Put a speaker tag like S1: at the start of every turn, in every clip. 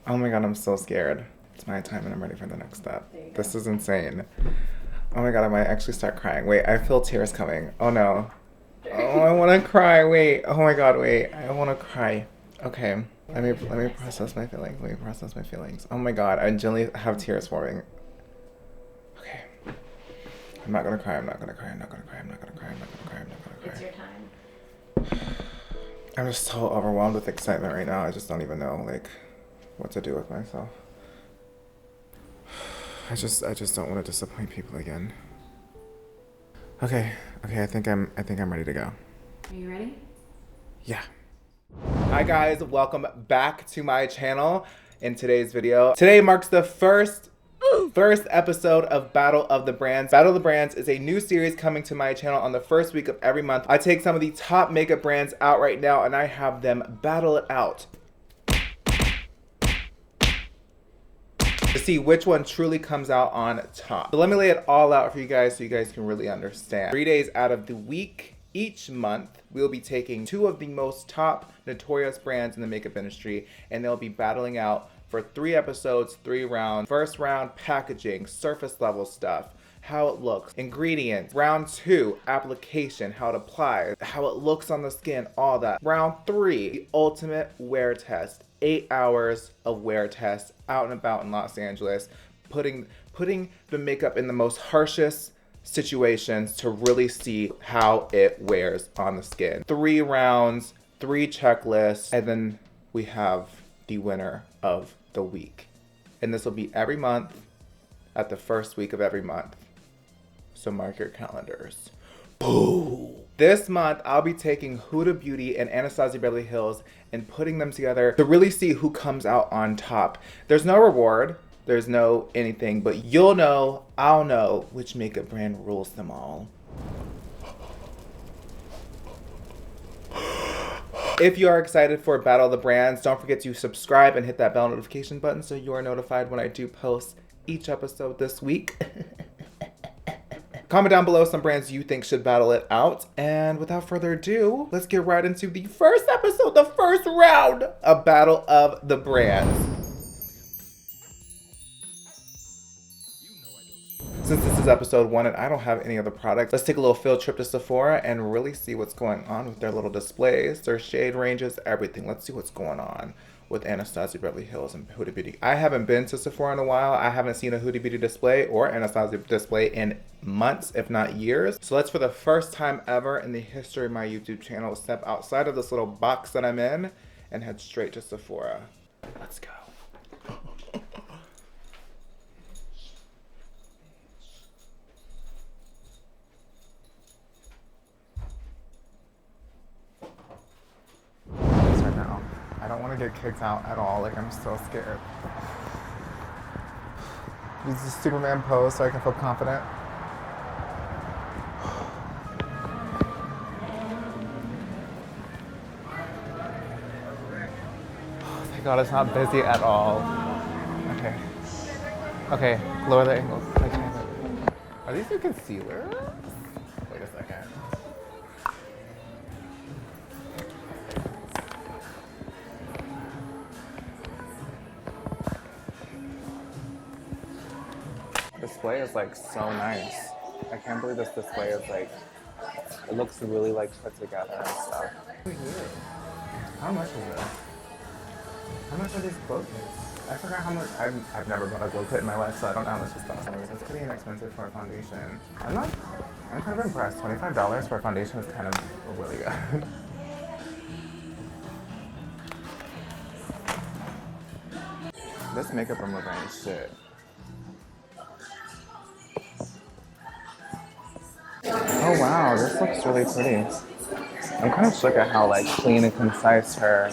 S1: Oh my god, I'm so scared. It's my time and I'm ready for the next step. This is insane. Oh my god, I might actually start crying. Wait, I feel tears coming. Oh no. Oh, I want to cry. Wait. Oh my god, wait. I want to cry. Okay. Let me process my feelings. Let me process my feelings. Oh my god, I genuinely have tears forming. Okay. I'm not gonna cry. I'm not gonna cry. I'm not gonna cry. I'm not gonna cry. I'm not gonna cry. I'm not gonna cry.
S2: It's your time.
S1: I'm just so overwhelmed with excitement right now. I just don't even know like what to do with myself. I just don't want to disappoint people again. Okay, I think I'm ready to go.
S2: Are you ready?
S1: Yeah. Hi guys, welcome back to my channel. In today's video, today marks the first episode of Battle of the Brands. Battle of the Brands is a new series coming to my channel on the first week of every month. I take some of the top makeup brands out right now and I have them battle it out to see which one truly comes out on top. So let me lay it all out for you guys so you guys can really understand. 3 days out of the week, each month, we'll be taking two of the most top notorious brands in the makeup industry and they'll be battling out for 3 episodes, 3 rounds. First round, packaging, surface level stuff, how it looks, ingredients. Round 2, application, how it applies, how it looks on the skin, all that. Round 3, the ultimate wear test. 8 hours of wear test out and about in Los Angeles, putting the makeup in the most harshest situations to really see how it wears on the skin. 3 rounds, 3 checklists, and then we have the winner of the week. And this will be every month at the first week of every month. So mark your calendars. Boo! This month, I'll be taking HudaBeauty and Anastasia Beverly Hills and putting them together to really see who comes out on top. There's no reward, there's no anything, but you'll know, I'll know which makeup brand rules them all. If you are excited for Battle of the Brands, don't forget to subscribe and hit that bell notification button so you are notified when I do post each episode this week. Comment down below some brands you think should battle it out. And without further ado, let's get right into the first episode, the first round of Battle of the Brands. Since this is episode 1 and I don't have any other products, let's take a little field trip to Sephora and really see what's going on with their little displays, their shade ranges, everything. Let's see what's going on with Anastasia Beverly Hills and HudaBeauty. I haven't been to Sephora in a while. I haven't seen a HudaBeauty display or Anastasia display in months, if not years. So let's, for the first time ever in the history of my YouTube channel, step outside of this little box that I'm in and head straight to Sephora. Let's go. Right now. I don't want to get kicked out at all. Like, I'm so scared. Use the Superman pose so I can feel confident. Oh, thank God it's not busy at all. Okay. Okay, lower the angle. Okay. Are these your concealers? Wait a second. Display is like so nice. I can't believe this display is like, it looks really like put together and stuff. How much is this? How much are these glow kits? I forgot how much. I've never bought a glow kit in my life, so I don't know how much this costs. It's pretty inexpensive for a foundation. I'm kind of impressed. $25 for a foundation is kind of really good. This makeup remover ain't shit. Oh wow, this looks really pretty. I'm kind of shook at how like clean and concise her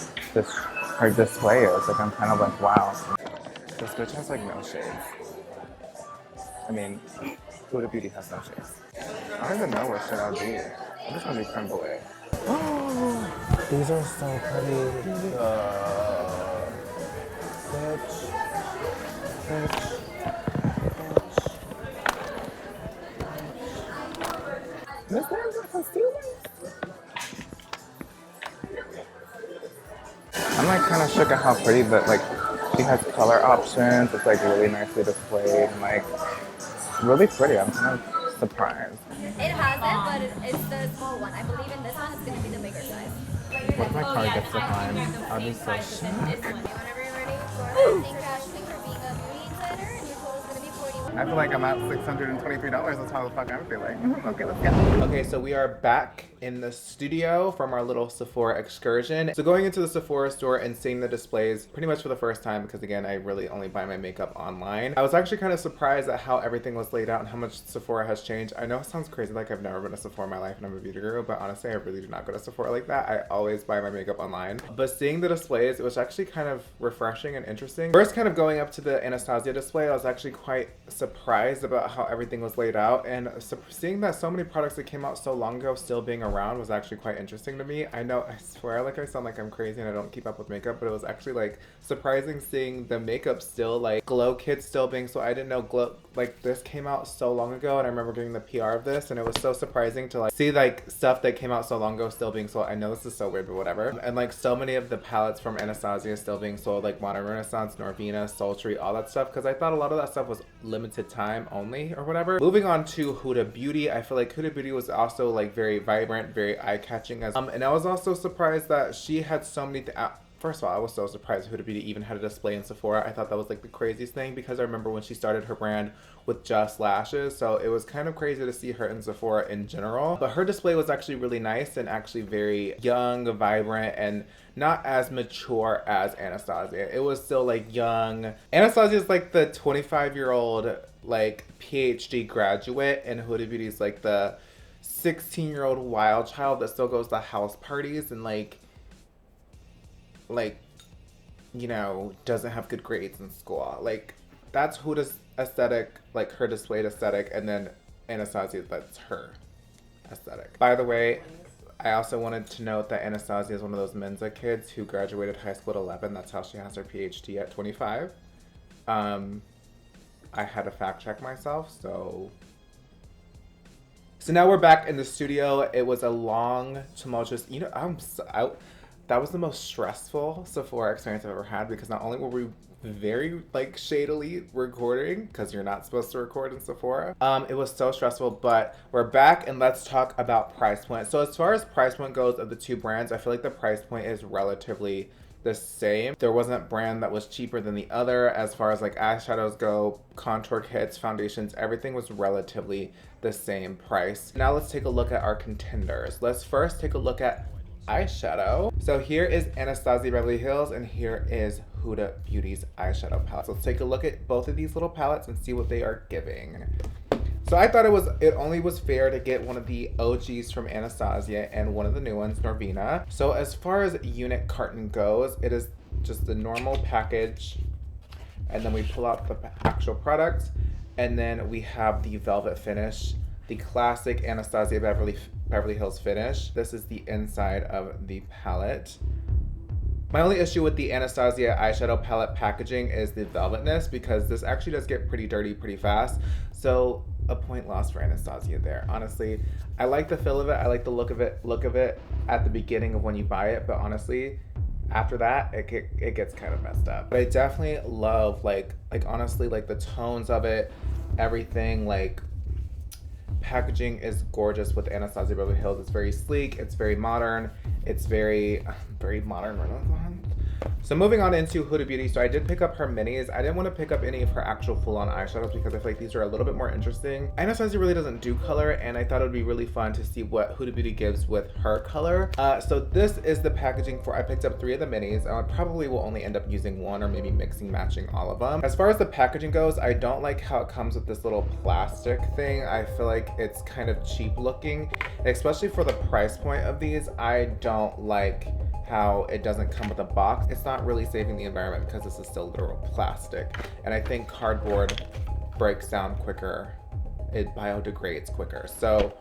S1: display is. Like, I'm kind of like, wow. This bitch has like no shades. I mean, HudaBeauty has no shades. I don't even know what shade I'll be. I'm just gonna be creme brulee. Oh, these are so pretty. Bitch. This one's a concealer. I'm like kind of shook at how pretty, but like It has color options. It's like really nicely displayed and like really pretty. I'm kind of surprised.
S3: It has it, but it's the small one. I believe in this one it's gonna be the bigger size.
S1: What if my card gets declined? I'll be so shocked.
S3: Whenever you're ready, for thank you Ashley for being a beauty insider, and your total is gonna be 41.
S1: I feel like I'm at $623. That's how the fuck I'm feeling. Okay, let's go. Okay, so we are back in the studio from our little Sephora excursion. So going into the Sephora store and seeing the displays pretty much for the first time, because again, I really only buy my makeup online. I was actually kind of surprised at how everything was laid out and how much Sephora has changed. I know it sounds crazy, like I've never been to Sephora in my life and I'm a beauty guru, but honestly, I really do not go to Sephora like that. I always buy my makeup online. But seeing the displays, it was actually kind of refreshing and interesting. First, kind of going up to the Anastasia display, I was actually quite surprised about how everything was laid out, and seeing that so many products that came out so long ago still being around was actually quite interesting to me. I know, I swear, like I sound like I'm crazy and I don't keep up with makeup, but it was actually like surprising seeing the makeup still, like Glow Kit still being, so I didn't know Glow, like this came out so long ago, and I remember getting the PR of this, and it was so surprising to like see like stuff that came out so long ago still being sold. I know this is so weird, but whatever. And like so many of the palettes from Anastasia still being sold, like Modern Renaissance, Norvina, Sultry, all that stuff, because I thought a lot of that stuff was limited time only or whatever. Moving on to Huda Beauty, I feel like Huda Beauty was also like very vibrant, very eye-catching, as and I was also surprised that she had so many first of all, I was so surprised Huda Beauty even had a display in Sephora. I thought that was like the craziest thing, because I remember when she started her brand with just lashes, so it was kind of crazy to see her in Sephora in general. But her display was actually really nice and actually very young, vibrant, and not as mature as Anastasia. It was still like young. Anastasia is like the 25-year-old like PhD graduate, and Huda Beauty is like the 16-year-old wild child that still goes to house parties and like you know, doesn't have good grades in school. Like that's Huda's aesthetic, like her displayed aesthetic, and then Anastasia, that's her aesthetic. By the way, I also wanted to note that Anastasia is one of those Mensa kids who graduated high school at 11. That's how she has her PhD at 25. I had to fact check myself, so now we're back in the studio. It was a long, tumultuous, you know, that was the most stressful Sephora experience I've ever had, because not only were we very like shadily recording, because you're not supposed to record in Sephora, it was so stressful, but we're back and let's talk about price point. So as far as price point goes of the two brands, I feel like the price point is relatively the same. There wasn't a brand that was cheaper than the other. As far as like eyeshadows go, contour kits, foundations, everything was relatively the same price. Now let's take a look at our contenders. Let's first take a look at eyeshadow. So here is Anastasia Beverly Hills and here is Huda Beauty's eyeshadow palette. So let's take a look at both of these little palettes and see what they are giving. So I thought it only was fair to get one of the OGs from Anastasia and one of the new ones, Norvina. So as far as unit carton goes, it is just the normal package, and then we pull out the actual product, and then we have the velvet finish, the classic Anastasia Beverly Hills finish. This is the inside of the palette. My only issue with the Anastasia eyeshadow palette packaging is the velvetness, because this actually does get pretty dirty pretty fast. So a point lost for Anastasia there. Honestly, I like the feel of it. I like the look of it at the beginning of when you buy it, but honestly, after that, it gets kind of messed up. But I definitely love like honestly, like the tones of it, everything, like packaging is gorgeous with Anastasia Beverly Hills. It's very sleek, it's very modern, it's very modern Renaissance. So moving on into Huda Beauty, so I did pick up her minis. I didn't want to pick up any of her actual full-on eyeshadows because I feel like these are a little bit more interesting. Anastasia really doesn't do color, and I thought it would be really fun to see what Huda Beauty gives with her color. So this is the packaging for, I picked up 3 of the minis, and I probably will only end up using one or maybe mixing matching all of them. As far as the packaging goes, I don't like how it comes with this little plastic thing. I feel like it's kind of cheap looking, especially for the price point of these. I don't like how it doesn't come with a box. It's not really saving the environment because this is still literal plastic. And I think cardboard breaks down quicker. It biodegrades quicker. So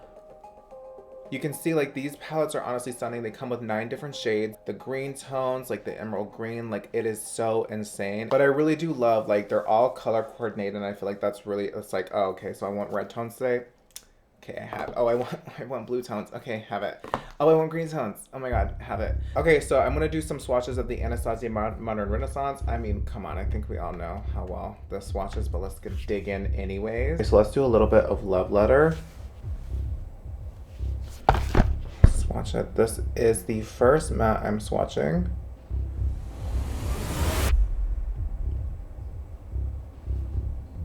S1: you can see like these palettes are honestly stunning. They come with 9 different shades. The green tones, like the emerald green, like it is so insane. But I really do love, like they're all color coordinated, and I feel like that's really, it's like, oh, okay, so I want red tones today. Okay, I have, oh, I want blue tones. Okay, have it. Oh, I want green tones. Oh my God, have it. Okay, so I'm gonna do some swatches of the Anastasia Modern Renaissance. I mean, come on, I think we all know how well this swatches, but let's dig in anyways. Okay, so let's do a little bit of Love Letter. Swatch it. This is the first matte I'm swatching.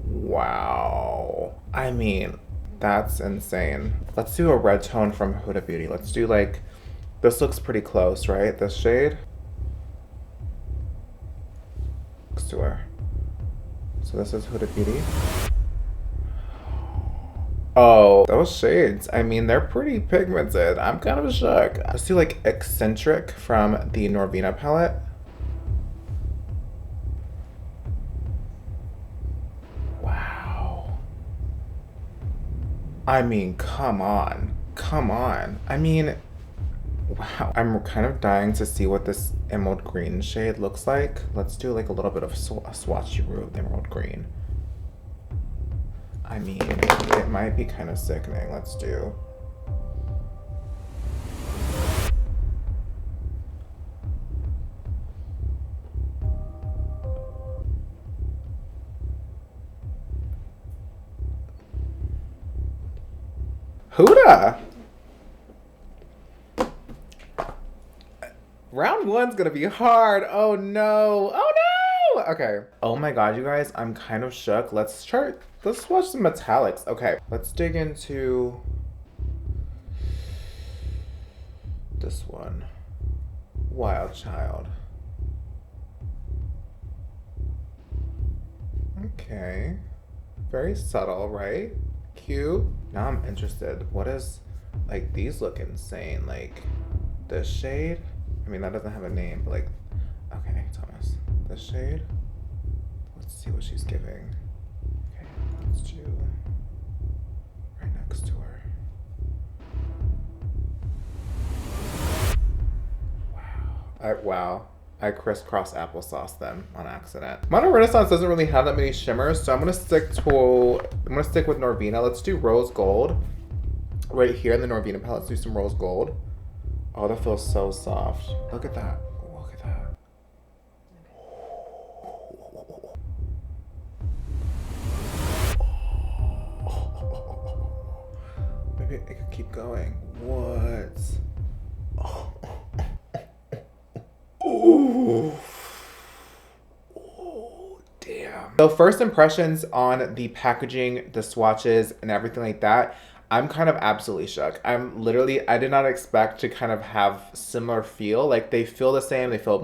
S1: Wow. I mean, that's insane. Let's do a red tone from Huda Beauty. Let's do like, this looks pretty close, right? This shade. Let's do her. So this is Huda Beauty. Oh, those shades. I mean, they're pretty pigmented. I'm kind of shook. Let's do like Eccentric from the Norvina palette. Wow. I mean, come on. Come on. I mean, wow. I'm kind of dying to see what this emerald green shade looks like. Let's do like a little bit of a swatchy of the emerald green. I mean, it might be kind of sickening. Let's do. Huda! Round one's gonna be hard. Oh no. Oh no! Okay. Oh my God, you guys, I'm kind of shook. Let's watch some metallics. Okay, let's dig into this one. Wild Child. Okay. Very subtle, right? Cute. Now I'm interested. What is, like, these look insane. Like, this shade. I mean, that doesn't have a name, but like, okay, Thomas. This shade. Let's see what she's giving. Okay, let's do right next to her. Wow. I crisscross applesauce them on accident. Modern Renaissance doesn't really have that many shimmers, so I'm gonna stick with Norvina. Let's do Rose Gold. Right here in the Norvina palette, let's do some Rose Gold. Oh, that feels so soft. Look at that. Look at that. Maybe it could keep going. What? Oh. Ooh. Oh, damn. So first impressions on the packaging, the swatches, and everything like that, I'm kind of absolutely shook. I did not expect to kind of have similar feel. Like, they feel the same, they feel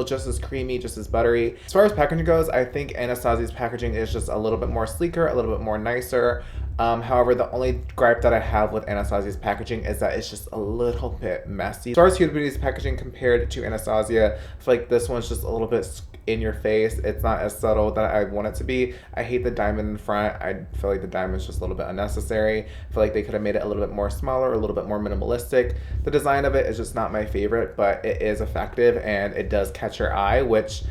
S1: just as creamy, just as buttery. As far as packaging goes, I think Anastasia's packaging is just a little bit more sleeker, a little bit more nicer. However, the only gripe that I have with Anastasia's packaging is that it's just a little bit messy. As far as Huda Beauty's packaging compared to Anastasia, I feel like this one's just a little bit in your face. It's not as subtle that I want it to be. I hate the diamond in front. I feel like the diamond's just a little bit unnecessary. I feel like they could have made it a little bit more smaller, a little bit more minimalistic. The design of it is just not my favorite, but it is effective and it does catch your eye, which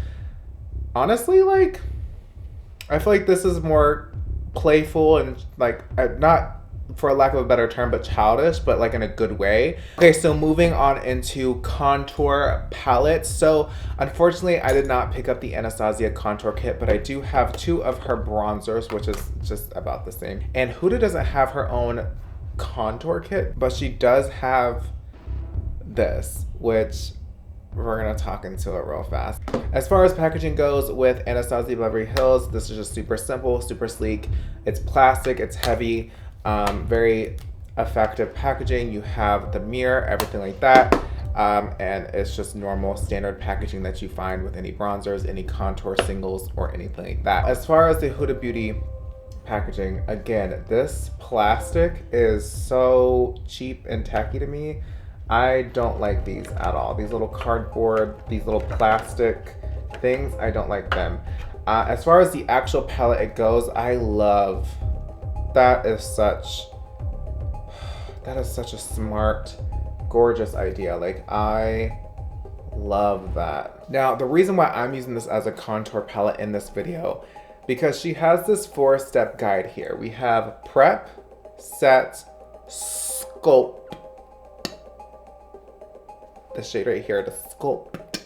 S1: honestly, like, I feel like this is more playful and like, not for lack of a better term, but childish, but like in a good way. Okay, so moving on into contour palettes. So unfortunately, I did not pick up the Anastasia contour kit, but I do have two of her bronzers, which is just about the same. And Huda doesn't have her own contour kit, but she does have this, which we're gonna talk into it real fast. As far as packaging goes with Anastasia Beverly Hills, this is just super simple, super sleek. It's plastic, it's heavy, very effective packaging. You have the mirror, everything like that. And it's just normal standard packaging that you find with any bronzers, any contour singles, or anything like that. As far as the Huda Beauty packaging, again, this plastic is so cheap and tacky to me. I don't like these at all. These little cardboard, these little plastic things, I don't like them. As far as the actual palette it goes, I love, that is such a smart, gorgeous idea. Like, I love that. Now, the reason why I'm using this as a contour palette in this video, because she has this 4-step guide here. We have prep, set, sculpt, the shade right here to sculpt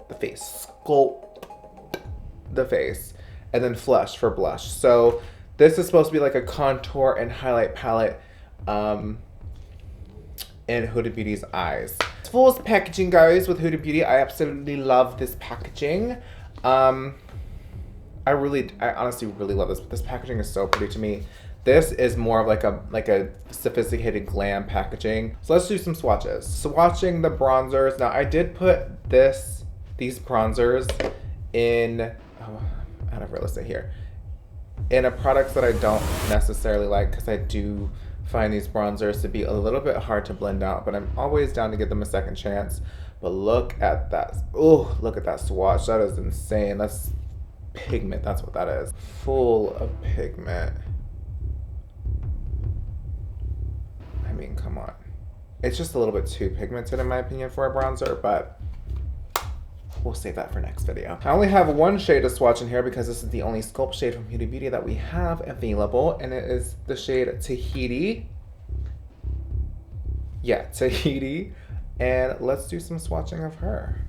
S1: the face. Sculpt the face. And then flush for blush. So this is supposed to be like a contour and highlight palette in Huda Beauty's eyes. Full packaging, guys, with Huda Beauty. I absolutely love this packaging. I honestly really love this. This packaging is so pretty to me. This is more of like a sophisticated glam packaging. So let's do some swatches. Swatching the bronzers. Now I did put these bronzers in, out of real estate here, in a products that I don't necessarily like, because I do find these bronzers to be a little bit hard to blend out, but I'm always down to give them a second chance. But look at that. Oh, look at that swatch. That is insane. That's pigment. That's what that is. Full of pigment. I mean, come on. It's just a little bit too pigmented in my opinion for a bronzer, but we'll save that for next video. I only have one shade to swatch in here because this is the only sculpt shade from Huda Beauty that we have available, and it is the shade Tahiti. Yeah, Tahiti. And let's do some swatching of her.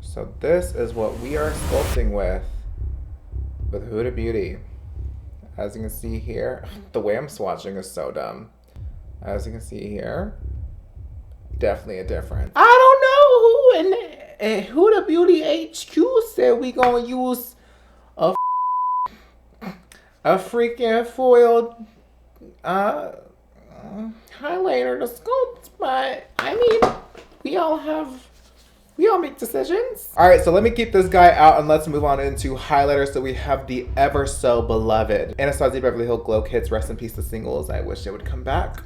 S1: So this is what we are sculpting with Huda Beauty. As you can see here, the way I'm swatching is so dumb. As you can see here, definitely a difference. I don't know who in Huda Beauty HQ said we gonna use a freaking foiled highlighter to sculpt, but I mean, we all make decisions. All right, so let me keep this guy out and let's move on into highlighters. So we have the ever so beloved Anastasia Beverly Hills Glow Kits. Rest in peace to singles. I wish they would come back.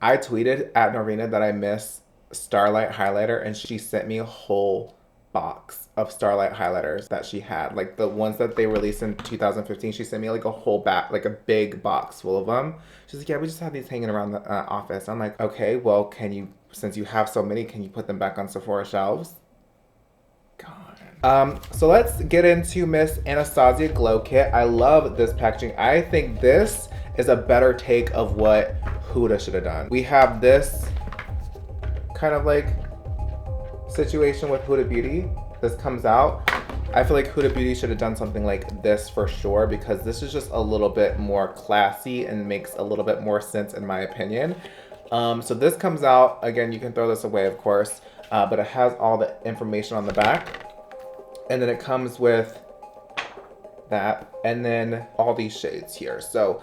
S1: I tweeted at Norina that I miss Starlight highlighter, and she sent me a whole box of Starlight highlighters that she had. Like the ones that they released in 2015, she sent me like a whole like a big box full of them. She's like, yeah, we just have these hanging around the office. I'm like, okay, well, can you, since you have so many, can you put them back on Sephora shelves? God. So let's get into Miss Anastasia Glow Kit. I love this packaging. I think this is a better take of what Huda should have done. We have this kind of like situation with Huda Beauty. This comes out. I feel like Huda Beauty should have done something like this for sure, because this is just a little bit more classy and makes a little bit more sense in my opinion. So this comes out, again, you can throw this away of course, but it has all the information on the back. And then it comes with that, and then all these shades here. So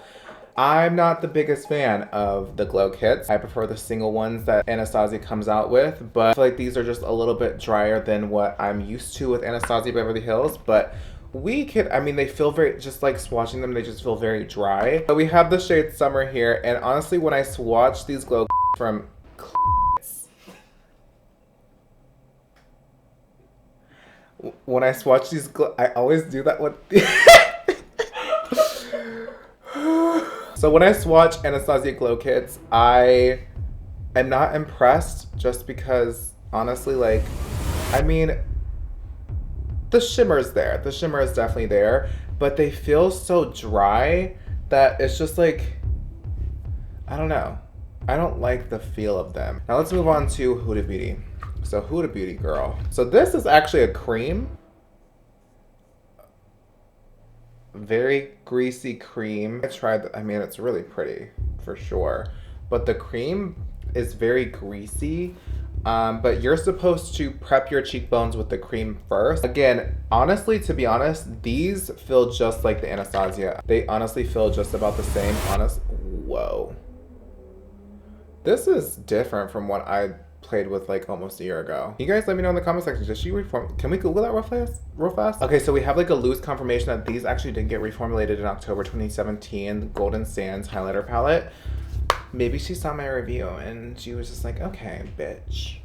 S1: I'm not the biggest fan of the glow kits. I prefer the single ones that Anastasia comes out with, but I feel like these are just a little bit drier than what I'm used to with Anastasia Beverly Hills. But we could, I mean, they feel very, just like swatching them, they just feel very dry. But we have the shade Summer here, and honestly, when I swatch these glow from when I swatch these I always do that with So when I swatch Anastasia Glow Kits, I am not impressed, just because honestly, like, I mean, the shimmer's there. The shimmer is definitely there, but they feel so dry that it's just like, I don't know. I don't like the feel of them. Now let's move on to Huda Beauty. So Huda Beauty, girl. So this is actually a cream. Very greasy cream. I tried, I mean, it's really pretty for sure, but the cream is very greasy. But you're supposed to prep your cheekbones with the cream first. Again, honestly, to be honest, these feel just like the Anastasia. They honestly feel just about the same. Whoa. This is different from what I played with like almost a year ago. You guys let me know in the comment section, does she reform? Can we Google that real fast? Okay, so we have like a loose confirmation that these actually did get reformulated in October 2017, the Golden Sands highlighter palette. Maybe she saw my review and she was just like, okay, bitch,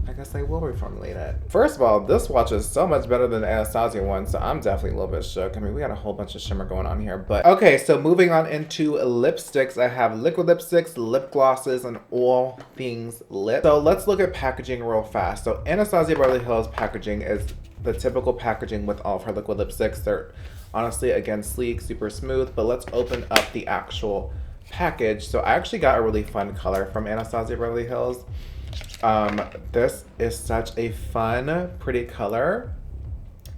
S1: I guess I will reformulate it. First of all, this swatch is so much better than the Anastasia one, so I'm definitely a little bit shook. I mean, we got a whole bunch of shimmer going on here, but okay, so moving on into lipsticks. I have liquid lipsticks, lip glosses, and all things lip. So let's look at packaging real fast. So Anastasia Beverly Hills packaging is the typical packaging with all of her liquid lipsticks. They're honestly, again, sleek, super smooth, but let's open up the actual package. So I actually got a really fun color from Anastasia Beverly Hills. This is such a fun, pretty color.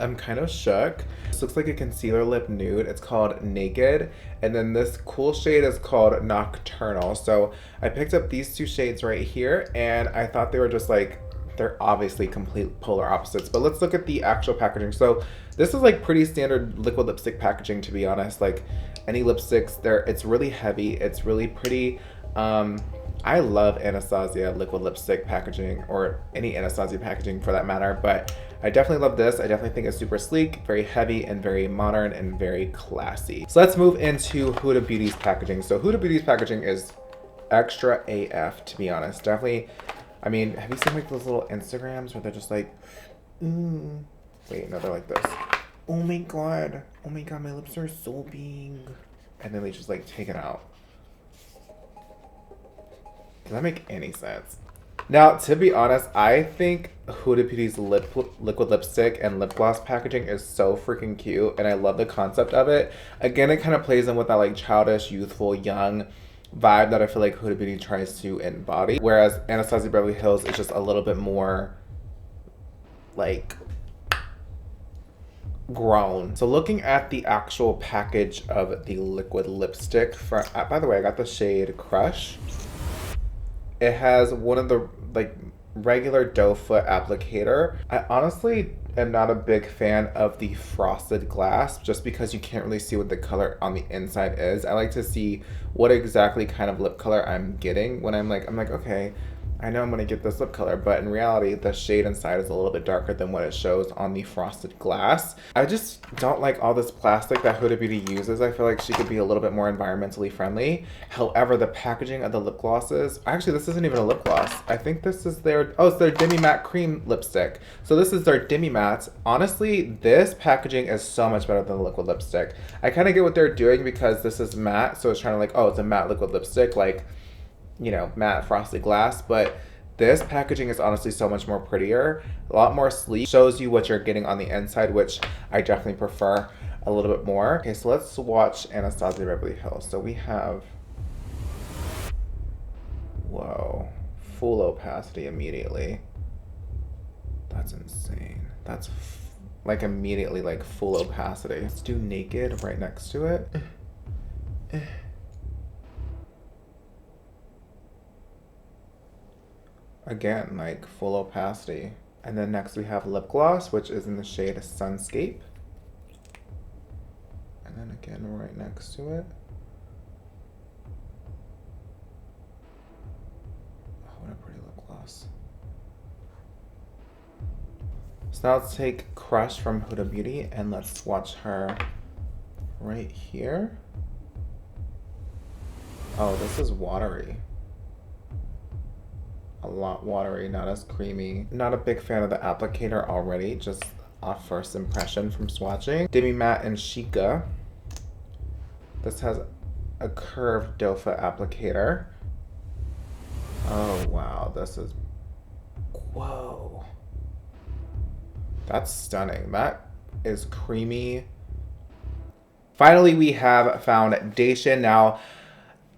S1: I'm kind of shook. This looks like a concealer lip nude. It's called Naked. And then this cool shade is called Nocturnal. So I picked up these two shades right here and I thought they were just like, they're obviously complete polar opposites. But let's look at the actual packaging. So this is like pretty standard liquid lipstick packaging, to be honest. Like any lipsticks, it's really heavy. It's really pretty. I love Anastasia liquid lipstick packaging, or any Anastasia packaging for that matter, but I definitely love this. I definitely think it's super sleek, very heavy, and very modern, and very classy. So let's move into Huda Beauty's packaging. So Huda Beauty's packaging is extra AF, to be honest. Definitely, I mean, have you seen like those little Instagrams where they're just like, wait, no, they're like this. Oh my god, my lips are so big. And then they just like take it out. Does that make any sense? Now, to be honest, I think Huda Beauty's liquid lipstick and lip gloss packaging is so freaking cute, and I love the concept of it. Again, it kind of plays in with that like childish, youthful, young vibe that I feel like Huda Beauty tries to embody, whereas Anastasia Beverly Hills is just a little bit more like grown. So looking at the actual package of the liquid lipstick, by the way, I got the shade Crush. It has one of the like regular doe foot applicator. I honestly am not a big fan of the frosted glass just because you can't really see what the color on the inside is. I like to see what exactly kind of lip color I'm getting when I'm like, okay, I know I'm gonna get this lip color, but in reality, the shade inside is a little bit darker than what it shows on the frosted glass. I just don't like all this plastic that Huda Beauty uses. I feel like she could be a little bit more environmentally friendly. However, the packaging of the lip glosses, actually this isn't even a lip gloss. I think this is it's their Demi Matte Cream lipstick. So this is their Demi Matte. Honestly, this packaging is so much better than the liquid lipstick. I kind of get what they're doing because this is matte, so it's trying to like, oh, it's a matte liquid lipstick, like, you know, matte frosted glass, but this packaging is honestly so much more prettier, a lot more sleek, shows you what you're getting on the inside, which I definitely prefer a little bit more. Okay, so let's watch Anastasia Beverly Hills. So we have, whoa, full opacity immediately. That's insane. That's like immediately like full opacity. Let's do Naked right next to it. Again, like full opacity. And then next we have lip gloss, which is in the shade Sunscape. And then again, right next to it. Oh, what a pretty lip gloss. So now let's take Crush from Huda Beauty and let's swatch her right here. Oh, this is watery. A lot watery, not as creamy. Not a big fan of the applicator already, just off first impression from swatching. Demi Matte and Chica. This has a curved doe foot applicator. Oh wow, this is, whoa. That's stunning. That is creamy. Finally, we have foundation. Now,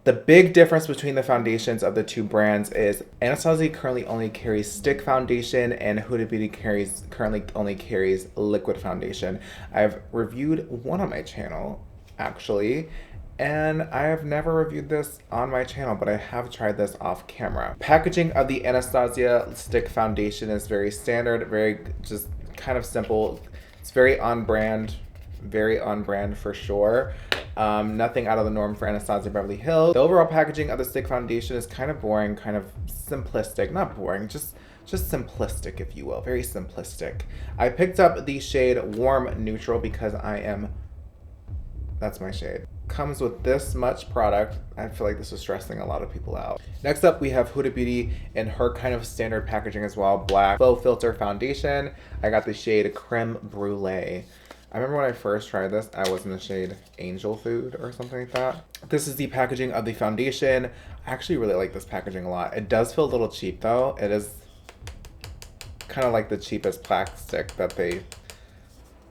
S1: the big difference between the foundations of the two brands is Anastasia currently only carries stick foundation and Huda Beauty currently only carries liquid foundation. I've reviewed one on my channel, actually, and I have never reviewed this on my channel, but I have tried this off camera. Packaging of the Anastasia stick foundation is very standard, very just kind of simple. It's very on brand for sure. Nothing out of the norm for Anastasia Beverly Hills. The overall packaging of the stick foundation is kind of boring, kind of simplistic. Not boring, just simplistic, if you will. Very simplistic. I picked up the shade Warm Neutral because that's my shade. Comes with this much product. I feel like this is stressing a lot of people out. Next up, we have Huda Beauty in her kind of standard packaging as well. Black Faux Filter Foundation. I got the shade Creme Brulee. I remember when I first tried this, I was in the shade Angel Food or something like that. This is the packaging of the foundation. I actually really like this packaging a lot. It does feel a little cheap though. It is kind of like the cheapest plastic that they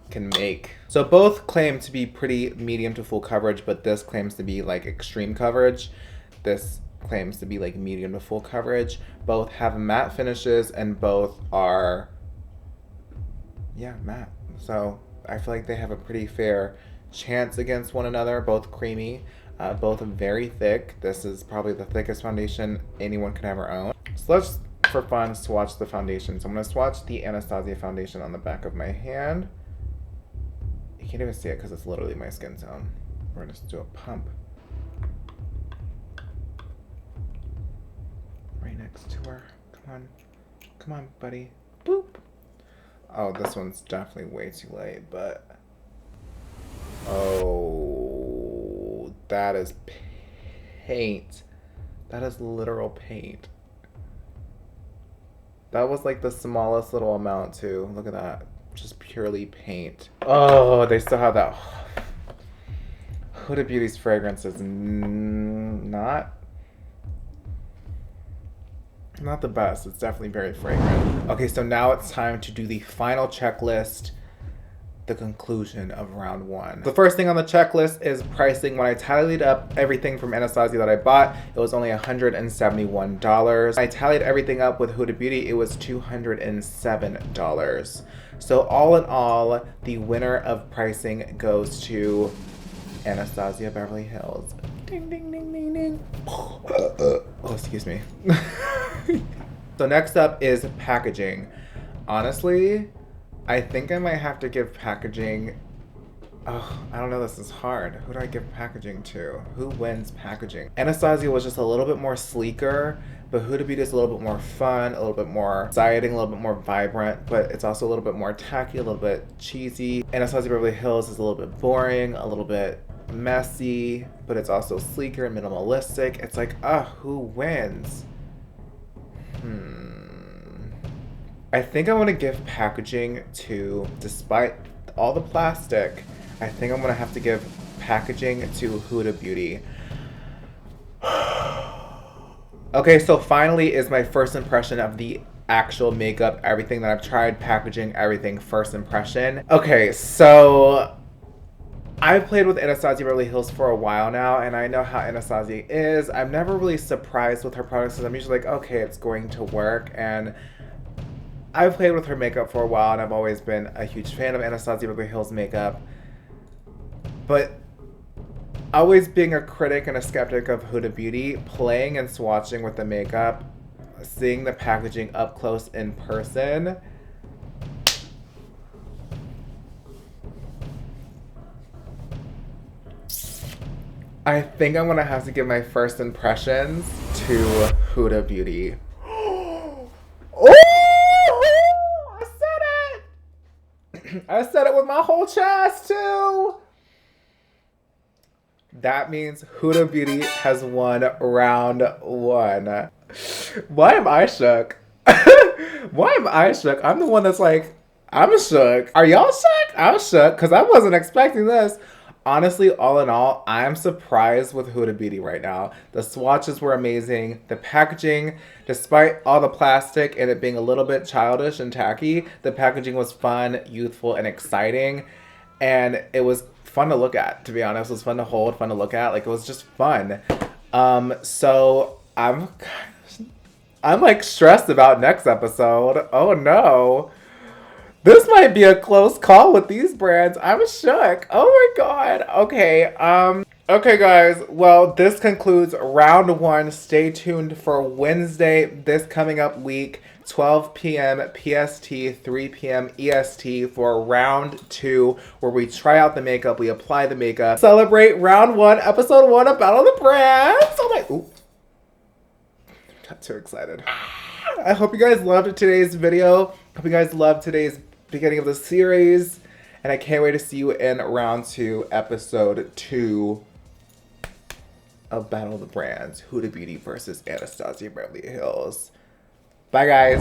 S1: can make. So both claim to be pretty medium to full coverage, but this claims to be like extreme coverage. This claims to be like medium to full coverage. Both have matte finishes and both are, yeah, matte. So I feel like they have a pretty fair chance against one another. Both creamy, both very thick. This is probably the thickest foundation anyone could ever own. So let's, for fun, swatch the foundations. I'm gonna swatch the Anastasia foundation on the back of my hand. You can't even see it because it's literally my skin tone. We're gonna just do a pump. Right next to her. Come on. Come on, buddy. Boop. Oh, this one's definitely way too late, but... Oh, that is paint. That is literal paint. That was like the smallest little amount too. Look at that. Just purely paint. Oh, they still have that. Huda Beauty's fragrance is not the best. It's definitely very fragrant. Okay, so now it's time to do the final checklist, the conclusion of round one. The first thing on the checklist is pricing. When I tallied up everything from Anastasia that I bought, it was only $171. When I tallied everything up with Huda Beauty, it was $207. So all in all, the winner of pricing goes to Anastasia Beverly Hills. Ding, ding, ding, ding, ding. Oh, excuse me. So next up is packaging. Honestly, I think I might have to give packaging... Oh, I don't know, this is hard. Who do I give packaging to? Who wins packaging? Anastasia was just a little bit more sleeker, but Huda Beauty is a little bit more fun, a little bit more exciting, a little bit more vibrant, but it's also a little bit more tacky, a little bit cheesy. Anastasia Beverly Hills is a little bit boring, a little bit messy, but it's also sleeker and minimalistic. It's like, who wins? I think I want to give packaging to, despite all the plastic, I think I'm going to have to give packaging to Huda Beauty. Okay, so finally is my first impression of the actual makeup, everything that I've tried, packaging, everything, first impression. Okay, so I've played with Anastasia Beverly Hills for a while now, and I know how Anastasia is. I'm never really surprised with her products because I'm usually like, okay, it's going to work. And I've played with her makeup for a while, and I've always been a huge fan of Anastasia Beverly Hills makeup. But always being a critic and a skeptic of Huda Beauty, playing and swatching with the makeup, seeing the packaging up close in person, I think I'm gonna have to give my first impressions to Huda Beauty. Oh, I said it! I said it with my whole chest too! That means Huda Beauty has won round one. Why am I shook? Why am I shook? I'm the one that's like, I'm shook. Are y'all shook? I'm shook because I wasn't expecting this. Honestly, all in all, I'm surprised with Huda Beauty right now. The swatches were amazing. The packaging, despite all the plastic and it being a little bit childish and tacky, the packaging was fun, youthful, and exciting. And it was fun to look at, to be honest. It was fun to hold, fun to look at. Like, it was just fun. So I'm like stressed about next episode. Oh no. This might be a close call with these brands. I'm shook. Oh my god. Okay. Okay, guys. Well, this concludes round one. Stay tuned for Wednesday, this coming up week, 12 p.m. PST, 3 p.m. EST for round two, where we try out the makeup, we apply the makeup, celebrate round one, episode one of Battle of the Brands. Oh my, ooh. Got too excited. I hope you guys loved today's video. Hope you guys loved today's beginning of the series. And I can't wait to see you in round two, episode 2 of Battle of the Brands, Huda Beauty versus Anastasia Beverly Hills. Bye, guys.